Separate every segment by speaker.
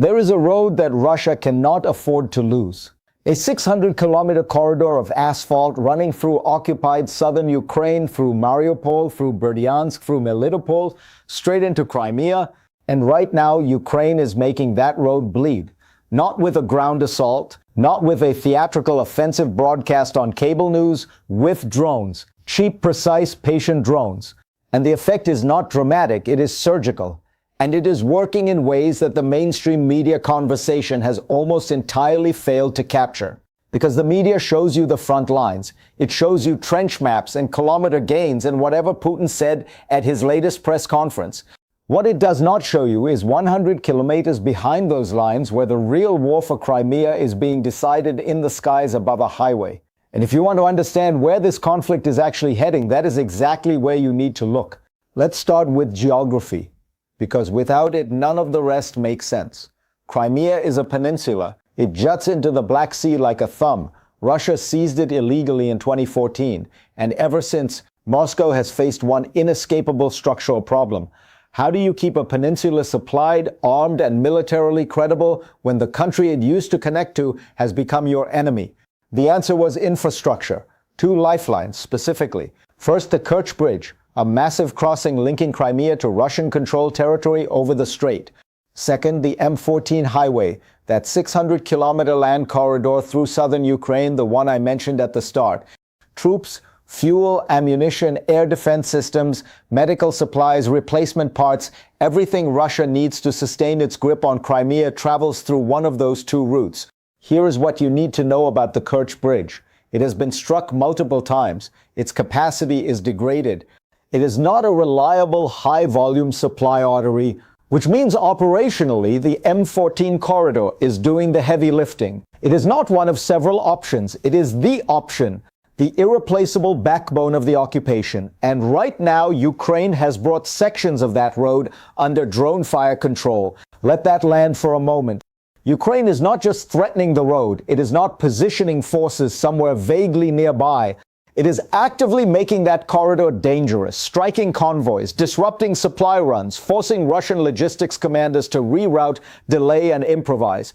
Speaker 1: There is a road that Russia cannot afford to lose. A 600-kilometer corridor of asphalt running through occupied southern Ukraine, through Mariupol, through Berdyansk, through Melitopol, straight into Crimea. And right now, Ukraine is making that road bleed. Not with a ground assault, not with a theatrical offensive broadcast on cable news, with drones. Cheap, precise, patient drones. And the effect is not dramatic, it is surgical. And it is working in ways that the mainstream media conversation has almost entirely failed to capture. Because the media shows you the front lines. It shows you trench maps and kilometer gains and whatever Putin said at his latest press conference. What it does not show you is 100 kilometers behind those lines where the real war for Crimea is being decided in the skies above a highway. And if you want to understand where this conflict is actually heading, that is exactly where you need to look. Let's start with geography, because without it, none of the rest makes sense. Crimea is a peninsula. It juts into the Black Sea like a thumb. Russia seized it illegally in 2014, and ever since, Moscow has faced one inescapable structural problem. How do you keep a peninsula supplied, armed, and militarily credible when the country it used to connect to has become your enemy? The answer was infrastructure. Two lifelines, specifically. First, the Kerch Bridge, a massive crossing linking Crimea to Russian-controlled territory over the strait. Second, the M14 highway, that 600-kilometer land corridor through southern Ukraine, the one I mentioned at the start. Troops, fuel, ammunition, air defense systems, medical supplies, replacement parts, everything Russia needs to sustain its grip on Crimea travels through one of those two routes. Here is what you need to know about the Kerch Bridge. It has been struck multiple times. Its capacity is degraded. It is not a reliable high-volume supply artery, which means operationally the M14 corridor is doing the heavy lifting. It is not one of several options. It is the option, the irreplaceable backbone of the occupation. And right now, Ukraine has brought sections of that road under drone fire control. Let that land for a moment. Ukraine is not just threatening the road. It is not positioning forces somewhere vaguely nearby. It is actively making that corridor dangerous, striking convoys, disrupting supply runs, forcing Russian logistics commanders to reroute, delay, and improvise.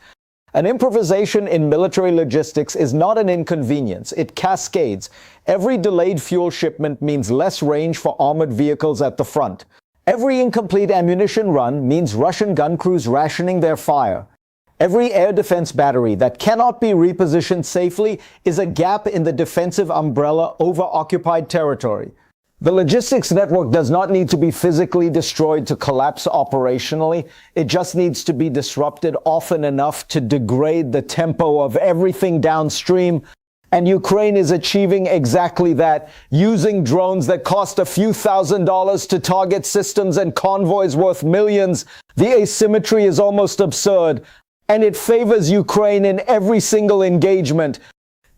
Speaker 1: An improvisation in military logistics is not an inconvenience. It cascades. Every delayed fuel shipment means less range for armored vehicles at the front. Every incomplete ammunition run means Russian gun crews rationing their fire. Every air defense battery that cannot be repositioned safely is a gap in the defensive umbrella over occupied territory. The logistics network does not need to be physically destroyed to collapse operationally. It just needs to be disrupted often enough to degrade the tempo of everything downstream. And Ukraine is achieving exactly that, using drones that cost a few $1,000s to target systems and convoys worth millions. The asymmetry is almost absurd. And it favors Ukraine in every single engagement.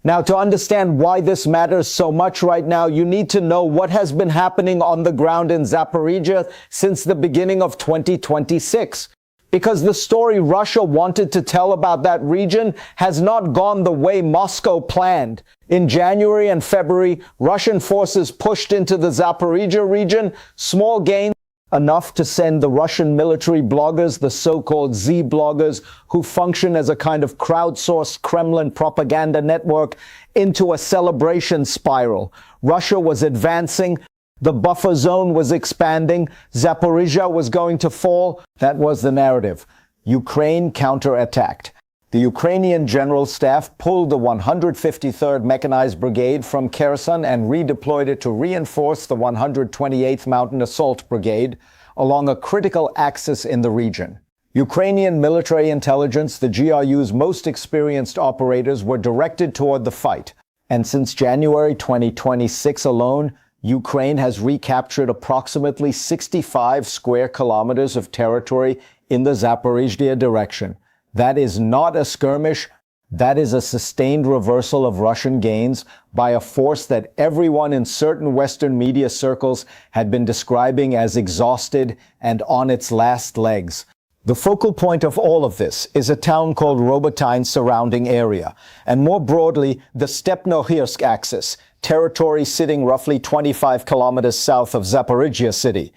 Speaker 1: Now, to understand why this matters so much right now, you need to know what has been happening on the ground in Zaporizhzhia since the beginning of 2026. Because the story Russia wanted to tell about that region has not gone the way Moscow planned. In January and February, Russian forces pushed into the Zaporizhzhia region, small gains, enough to send the Russian military bloggers, the so-called Z-bloggers, who function as a kind of crowdsourced Kremlin propaganda network, into a celebration spiral. Russia was advancing. The buffer zone was expanding. Zaporizhzhia was going to fall. That was the narrative. Ukraine counterattacked. The Ukrainian General Staff pulled the 153rd Mechanized Brigade from Kherson and redeployed it to reinforce the 128th Mountain Assault Brigade along a critical axis in the region. Ukrainian military intelligence, the GRU's most experienced operators, were directed toward the fight. And since January 2026 alone, Ukraine has recaptured approximately 65 square kilometers of territory in the Zaporizhzhia direction. That is not a skirmish. That is a sustained reversal of Russian gains by a force that everyone in certain Western media circles had been describing as exhausted and on its last legs. The focal point of all of this is a town called Robotyne surrounding area, and more broadly, the Stepnohirsk axis, territory sitting roughly 25 kilometers south of Zaporizhzhia city.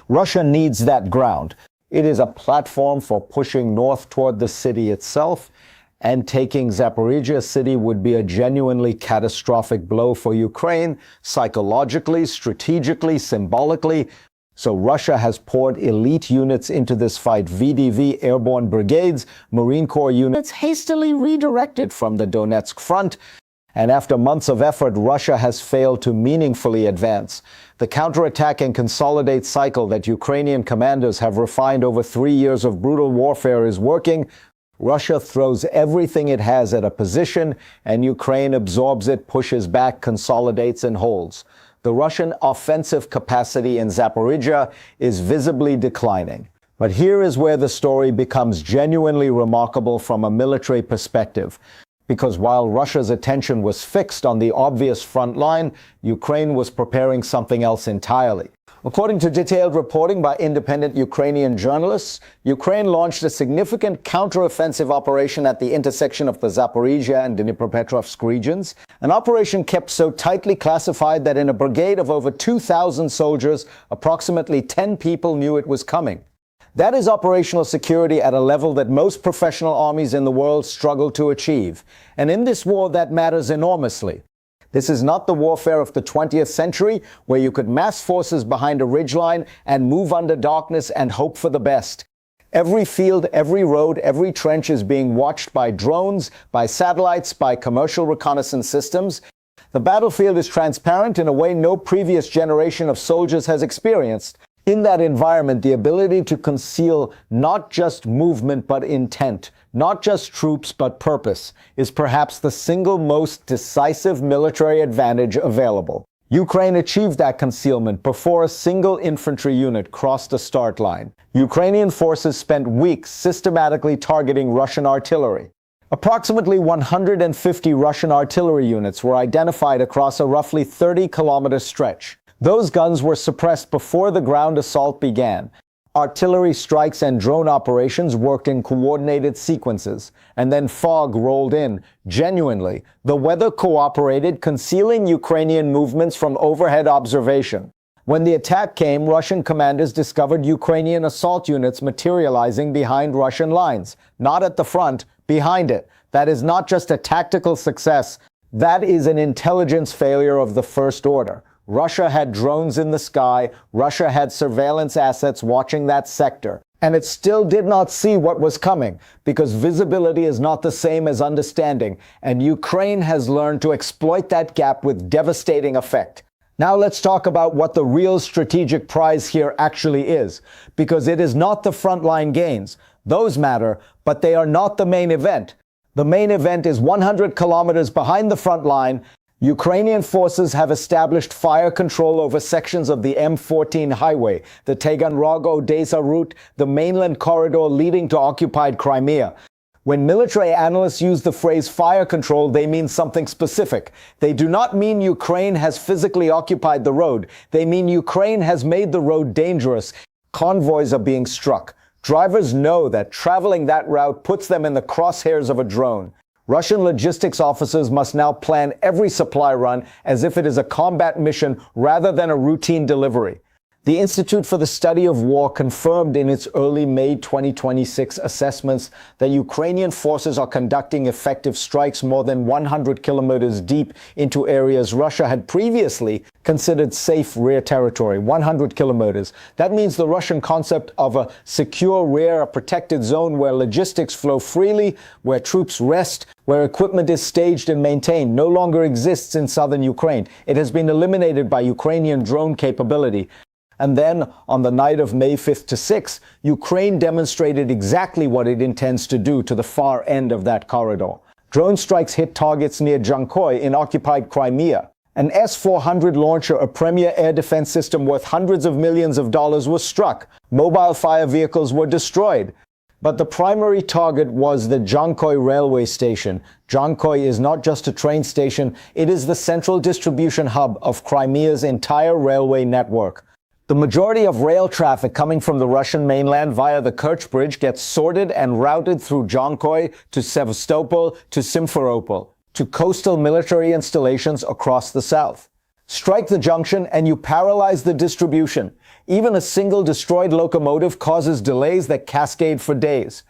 Speaker 1: Russia needs that ground. It is a platform for pushing north toward the city itself, and taking Zaporizhzhia city would be a genuinely catastrophic blow for Ukraine, psychologically, strategically, symbolically. So Russia has poured elite units into this fight, VDV airborne brigades, Marine Corps units hastily redirected from the Donetsk front. And after months of effort, Russia has failed to meaningfully advance. The counterattack and consolidate cycle that Ukrainian commanders have refined over 3 years of brutal warfare is working. Russia throws everything it has at a position, and Ukraine absorbs it, pushes back, consolidates, and holds. The Russian offensive capacity in Zaporizhzhia is visibly declining. But here is where the story becomes genuinely remarkable from a military perspective. Because while Russia's attention was fixed on the obvious front line, Ukraine was preparing something else entirely. According to detailed reporting by independent Ukrainian journalists, Ukraine launched a significant counteroffensive operation at the intersection of the Zaporizhzhia and Dnipropetrovsk regions, an operation kept so tightly classified that in a brigade of over 2,000 soldiers, approximately 10 people knew it was coming. That is operational security at a level that most professional armies in the world struggle to achieve. And in this war, that matters enormously. This is not the warfare of the 20th century, where you could mass forces behind a ridgeline and move under darkness and hope for the best. Every field, every road, every trench is being watched by drones, by satellites, by commercial reconnaissance systems. The battlefield is transparent in a way no previous generation of soldiers has experienced. In that environment, the ability to conceal not just movement but intent, not just troops but purpose, is perhaps the single most decisive military advantage available. Ukraine achieved that concealment before a single infantry unit crossed the start line. Ukrainian forces spent weeks systematically targeting Russian artillery. Approximately 150 Russian artillery units were identified across a roughly 30-kilometer stretch. Those guns were suppressed before the ground assault began. Artillery strikes and drone operations worked in coordinated sequences, and then fog rolled in. Genuinely, the weather cooperated, concealing Ukrainian movements from overhead observation. When the attack came, Russian commanders discovered Ukrainian assault units materializing behind Russian lines, not at the front, behind it. That is not just a tactical success. That is an intelligence failure of the first order. Russia had drones in the sky, Russia had surveillance assets watching that sector, and it still did not see what was coming, because visibility is not the same as understanding, and Ukraine has learned to exploit that gap with devastating effect. Now let's talk about what the real strategic prize here actually is, because it is not the frontline gains. Those matter, but they are not the main event. The main event is 100 kilometers behind the front line. Ukrainian forces have established fire control over sections of the M14 highway, the Taganrog-Odessa route, the mainland corridor leading to occupied Crimea. When military analysts use the phrase fire control, they mean something specific. They do not mean Ukraine has physically occupied the road. They mean Ukraine has made the road dangerous. Convoys are being struck. Drivers know that traveling that route puts them in the crosshairs of a drone. Russian logistics officers must now plan every supply run as if it is a combat mission rather than a routine delivery. The Institute for the Study of War confirmed in its early May 2026 assessments that Ukrainian forces are conducting effective strikes more than 100 kilometers deep into areas Russia had previously considered safe rear territory. 100 kilometers. That means the Russian concept of a secure rear, a protected zone where logistics flow freely, where troops rest, where equipment is staged and maintained, no longer exists in southern Ukraine. It has been eliminated by Ukrainian drone capability. And then, on the night of May 5th to 6th, Ukraine demonstrated exactly what it intends to do to the far end of that corridor. Drone strikes hit targets near Jankoy in occupied Crimea. An S-400 launcher, a premier air defense system worth hundreds of millions of dollars, was struck. Mobile fire vehicles were destroyed. But the primary target was the Jankoy railway station. Jankoy is not just a train station, it is the central distribution hub of Crimea's entire railway network. The majority of rail traffic coming from the Russian mainland via the Kerch Bridge gets sorted and routed through Jankoy to Sevastopol to Simferopol, to coastal military installations across the south. Strike the junction and you paralyze the distribution. Even a single destroyed locomotive causes delays that cascade for days.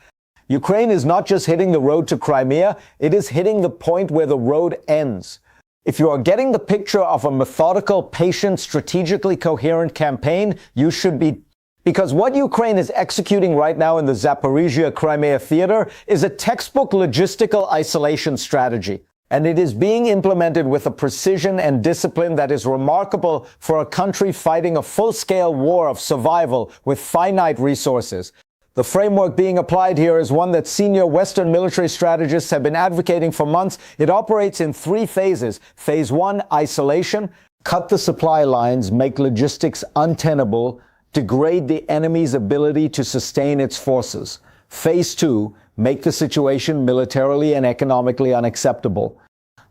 Speaker 1: Ukraine is not just hitting the road to Crimea, it is hitting the point where the road ends. If you are getting the picture of a methodical, patient, strategically coherent campaign, you should be. Because what Ukraine is executing right now in the Zaporizhia Crimea theater is a textbook logistical isolation strategy. And it is being implemented with a precision and discipline that is remarkable for a country fighting a full-scale war of survival with finite resources. The framework being applied here is one that senior Western military strategists have been advocating for months. It operates in 3 phases. Phase 1, isolation. Cut the supply lines, make logistics untenable, degrade the enemy's ability to sustain its forces. Phase 2, make the situation militarily and economically unacceptable.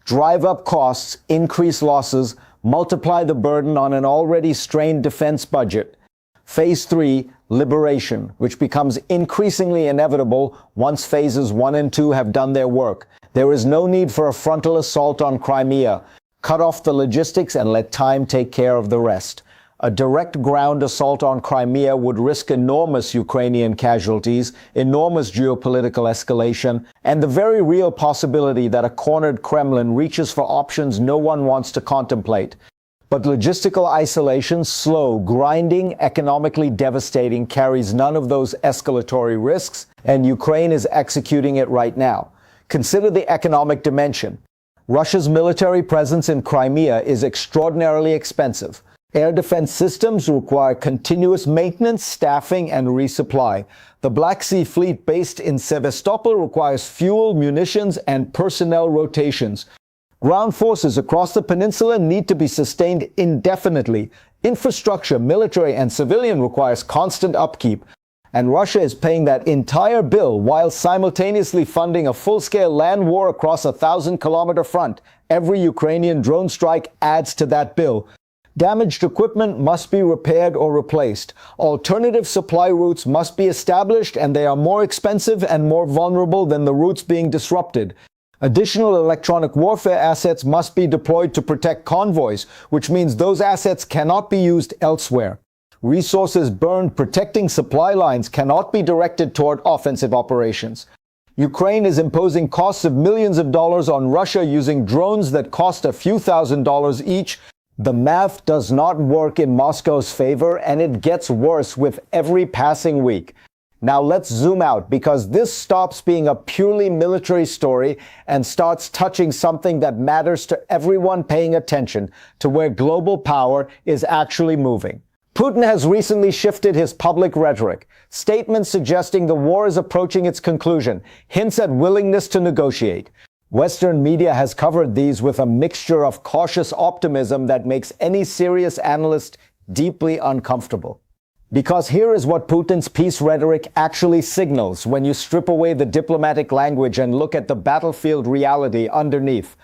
Speaker 1: Drive up costs, increase losses, multiply the burden on an already strained defense budget. Phase 3, liberation, which becomes increasingly inevitable once phases 1 and 2 have done their work. There is no need for a frontal assault on Crimea. Cut off the logistics and let time take care of the rest. A direct ground assault on Crimea would risk enormous Ukrainian casualties, enormous geopolitical escalation, and the very real possibility that a cornered Kremlin reaches for options no one wants to contemplate. But logistical isolation, slow, grinding, economically devastating, carries none of those escalatory risks, and Ukraine is executing it right now. Consider the economic dimension. Russia's military presence in Crimea is extraordinarily expensive. Air defense systems require continuous maintenance, staffing, and resupply. The Black Sea Fleet based in Sevastopol requires fuel, munitions, and personnel rotations. Ground forces across the peninsula need to be sustained indefinitely. Infrastructure, military and civilian, requires constant upkeep. And Russia is paying that entire bill while simultaneously funding a full-scale land war across a 1,000-kilometer front. Every Ukrainian drone strike adds to that bill. Damaged equipment must be repaired or replaced. Alternative supply routes must be established, and they are more expensive and more vulnerable than the routes being disrupted. Additional electronic warfare assets must be deployed to protect convoys, which means those assets cannot be used elsewhere. Resources burned protecting supply lines cannot be directed toward offensive operations. Ukraine is imposing costs of millions of dollars on Russia using drones that cost a few $1,000s each. The math does not work in Moscow's favor, and it gets worse with every passing week. Now let's zoom out, because this stops being a purely military story and starts touching something that matters to everyone paying attention to where global power is actually moving. Putin has recently shifted his public rhetoric. Statements suggesting the war is approaching its conclusion, hints at willingness to negotiate. Western media has covered these with a mixture of cautious optimism that makes any serious analyst deeply uncomfortable. Because here is what Putin's peace rhetoric actually signals when you strip away the diplomatic language and look at the battlefield reality underneath.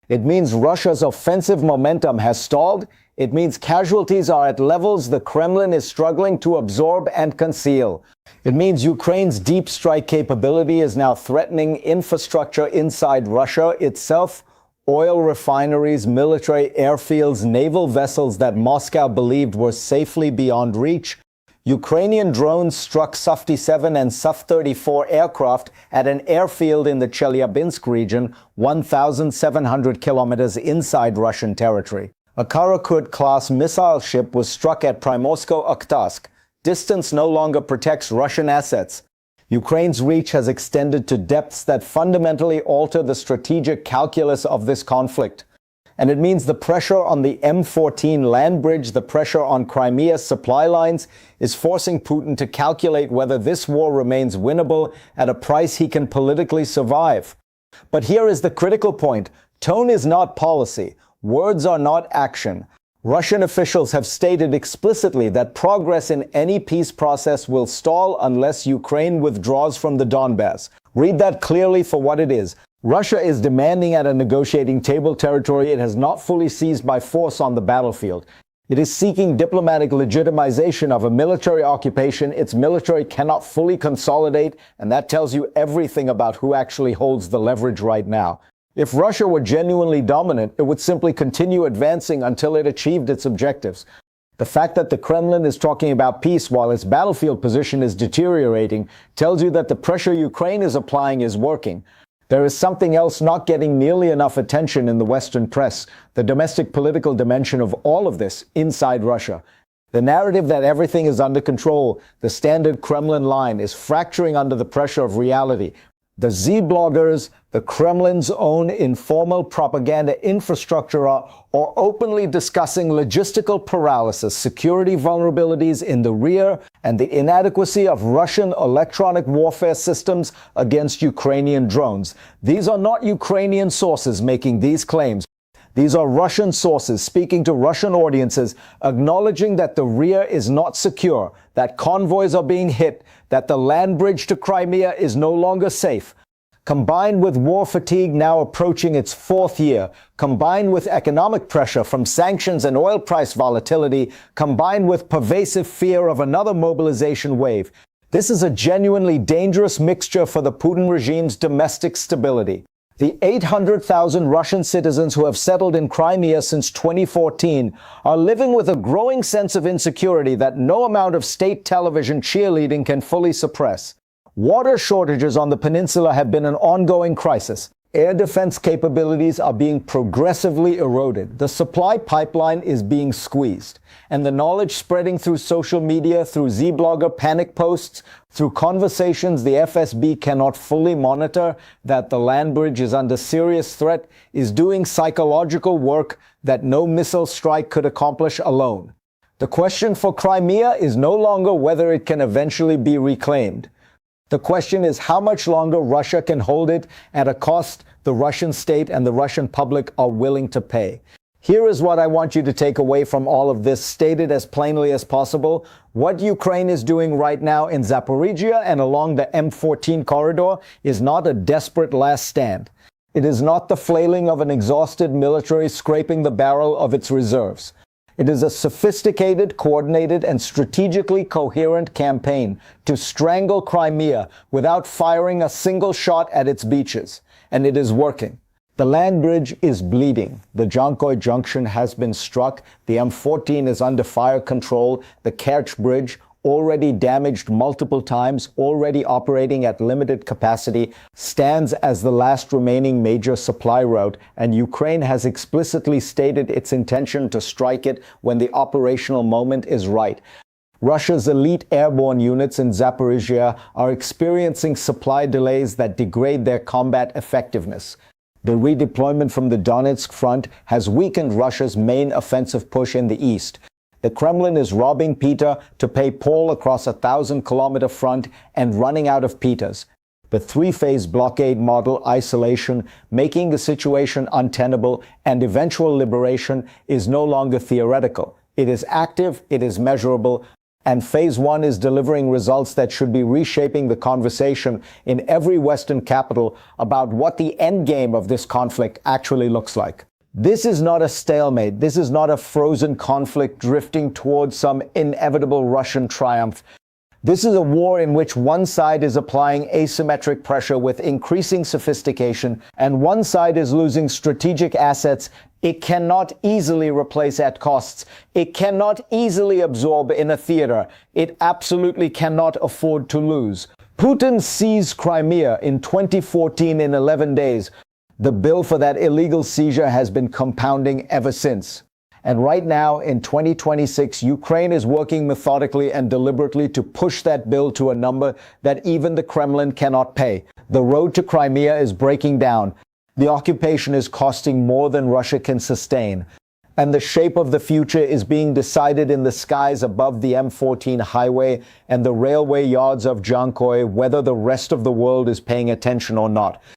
Speaker 1: It means Russia's offensive momentum has stalled. It means casualties are at levels the Kremlin is struggling to absorb and conceal. It means Ukraine's deep strike capability is now threatening infrastructure inside Russia itself, oil refineries, military airfields, naval vessels that Moscow believed were safely beyond reach. Ukrainian drones struck Su-57 and Su-34 aircraft at an airfield in the Chelyabinsk region, 1,700 kilometers inside Russian territory. A Karakut-class missile ship was struck at Primorsko-Akhtarsk. Distance no longer protects Russian assets. Ukraine's reach has extended to depths that fundamentally alter the strategic calculus of this conflict. And it means the pressure on the M14 land bridge, the pressure on Crimea's supply lines, is forcing Putin to calculate whether this war remains winnable at a price he can politically survive. But here is the critical point. Tone is not policy. Words are not action. Russian officials have stated explicitly that progress in any peace process will stall unless Ukraine withdraws from the Donbass. Read that clearly for what it is. Russia is demanding at a negotiating table territory it has not fully seized by force on the battlefield. It is seeking diplomatic legitimization of a military occupation its military cannot fully consolidate, and that tells you everything about who actually holds the leverage right now. If Russia were genuinely dominant, it would simply continue advancing until it achieved its objectives. The fact that the Kremlin is talking about peace while its battlefield position is deteriorating tells you that the pressure Ukraine is applying is working. There is something else not getting nearly enough attention in the Western press, the domestic political dimension of all of this inside Russia. The narrative that everything is under control, the standard Kremlin line, is fracturing under the pressure of reality. The Z-bloggers, the Kremlin's own informal propaganda infrastructure are openly discussing logistical paralysis, security vulnerabilities in the rear, and the inadequacy of Russian electronic warfare systems against Ukrainian drones. These are not Ukrainian sources making these claims. These are Russian sources speaking to Russian audiences, acknowledging that the rear is not secure, that convoys are being hit, that the land bridge to Crimea is no longer safe. Combined with war fatigue now approaching its fourth year, combined with economic pressure from sanctions and oil price volatility, combined with pervasive fear of another mobilization wave, this is a genuinely dangerous mixture for the Putin regime's domestic stability. The 800,000 Russian citizens who have settled in Crimea since 2014 are living with a growing sense of insecurity that no amount of state television cheerleading can fully suppress. Water shortages on the peninsula have been an ongoing crisis. Air defense capabilities are being progressively eroded. The supply pipeline is being squeezed. And the knowledge spreading through social media, through Z-blogger panic posts, through conversations the FSB cannot fully monitor that the land bridge is under serious threat is doing psychological work that no missile strike could accomplish alone. The question for Crimea is no longer whether it can eventually be reclaimed. The question is how much longer Russia can hold it at a cost the Russian state and the Russian public are willing to pay. Here is what I want you to take away from all of this, stated as plainly as possible. What Ukraine is doing right now in Zaporizhia and along the M14 corridor is not a desperate last stand. It is not the flailing of an exhausted military scraping the barrel of its reserves. It is a sophisticated, coordinated, and strategically coherent campaign to strangle Crimea without firing a single shot at its beaches. And it is working. The land bridge is bleeding. The Jankoy junction has been struck. The M14 is under fire control. The Kerch bridge, already damaged multiple times, already operating at limited capacity, stands as the last remaining major supply route, and Ukraine has explicitly stated its intention to strike it when the operational moment is right. Russia's elite airborne units in Zaporizhia are experiencing supply delays that degrade their combat effectiveness. The redeployment from the Donetsk front has weakened Russia's main offensive push in the east. The Kremlin is robbing Peter to pay Paul across a 1,000-kilometer front and running out of Peters. The three-phase blockade model, isolation, making the situation untenable, and eventual liberation is no longer theoretical. It is active, it is measurable, and Phase 1 is delivering results that should be reshaping the conversation in every Western capital about what the endgame of this conflict actually looks like. This is not a stalemate. This is not a frozen conflict drifting towards some inevitable Russian triumph. This is a war in which one side is applying asymmetric pressure with increasing sophistication, and one side is losing strategic assets it cannot easily replace at costs. It cannot easily absorb in a theater. It absolutely cannot afford to lose. Putin seized Crimea in 2014 in 11 days. The bill for that illegal seizure has been compounding ever since. And right now, in 2026, Ukraine is working methodically and deliberately to push that bill to a number that even the Kremlin cannot pay. The road to Crimea is breaking down. The occupation is costing more than Russia can sustain. And the shape of the future is being decided in the skies above the M14 highway and the railway yards of Jankoy, whether the rest of the world is paying attention or not.